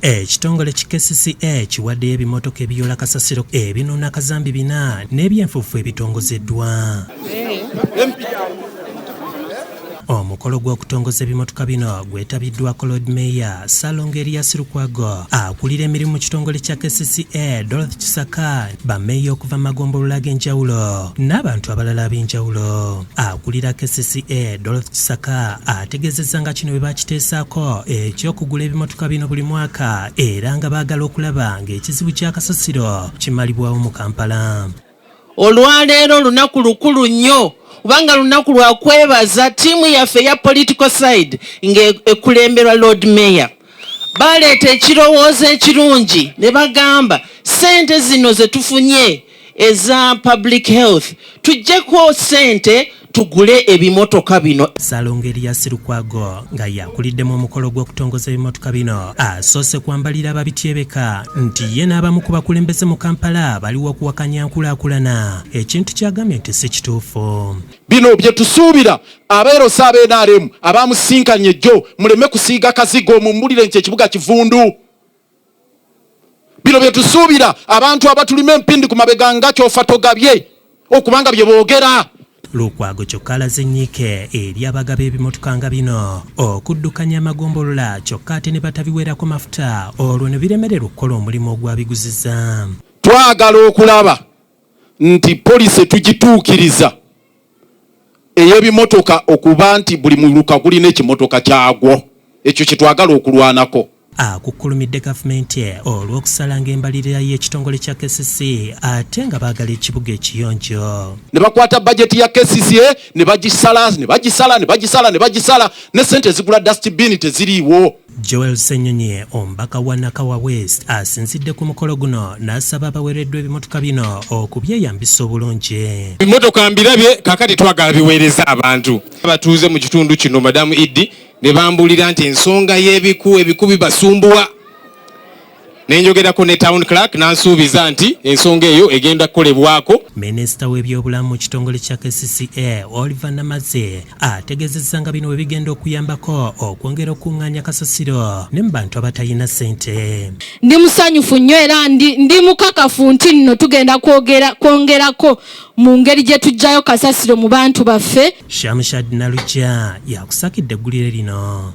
Ekitongole Kcca kiwadde ebimotoka ebiyoola kasasiro ebinona kazambi 4 n'ebyenfuufu ebitongozeddwa. Omukolo gw'okutongoza ebimotoka bino gwetabiddwako Loodi meeya Ssaalongo Erias Lukwago, akulira emirimu mu kitongole kya Kcca Kcca, bammeeya okuva mu magombolola ag'enjawulo n'abantu abalala ab'enjawulo. Akulira Kcca Kcca ategeezezza nga kino bwe bakiteesaako eky'okugula ebimotoka bino buli mwaka era nga baagala okulaba ng'ekizibu ky'akasasiro kimalibwawo mu Kampala. Olwaleero lunaku lukulu nnyo kubanga lunaku lwa kwebaza tiimu yaffe ya political side ng'ekulemberwa Loodi meeya. Baleeta ekirowoozo ekirungi ne bagamba sente zino ze tufunye eza public health tuggyeko sente tugule ebimotoka bino. Ssaalongo Erias Lukwago nga yakuliddemu omukolo gw'okutongoza ebimotoka bino asoose kwambalira ababityebeka nti ye n'abamu ku bakulembeze mu Kampala baliwo kuwakanya nkulaakulana, ekintu ky'agambye nti si kituufu. Bino bye tusuubira abeero saabenaremu abamusinkanye jjo muleme kusiiga kazigo mumbulire nti ekibuga kivundu. Bino bye tusuubira abantu abatulima empindi ku mabega nga kyofa togabye okubanga bye boogera. Lukwago kyokka alaze nnyiike eri abagaba ebimotoka nga bino okuddukanya amagombolola kyokka ate ne batabiweerako mafuta olwo ne biremerera okukola omulimu ogwabiguziza. Twagala okulaba nti poliisi tugituukiriza ey'ebimotoka okuba nti buli muluka gulina ekimotoka kyagwo, ekyo kye twagala okulwanako. Akukkulumidde gavumenti olw'okusala ng'embalirira y'ekitongole kya Kcca ate nga baagala ekibuga ekiyonjo. Ne bakwata bajeti ya Kcca ne bagisala ne sente zigula dustbin teziriiwo. Joel Ssanyu omubaka wa Nakawa West asinzidde ku mukolo guno n'asaba abaweereddwa ebimotoka bino okubyeyambisa obulungi. Ebimotoka mbirabye kakati twagala biweereza abantu abatuuze mu kitundu kino Madamu Idi ne bambulira nti ensonga y'ebiku bibasumbuwa. Nenjogerako ne town clerk n'ansuubiza nti ensonga eyo egenda kukolebwako. Minisita w'ebyobulamu mu kitongole kya Kcca Oliver Namaze ategeezezza nga bino bwe bigenda okuyambako okwongera okuŋŋaanya kasasiro ne mu bantu abatalina ssente. Ndi musanyufu nnyo era ndi mukakafu nti nno tugenda kwongerako mu ngeri gye tuggyayo kasasiro mu bantu baffe. Shamshad Nalujja yakusakidde eggulire lino.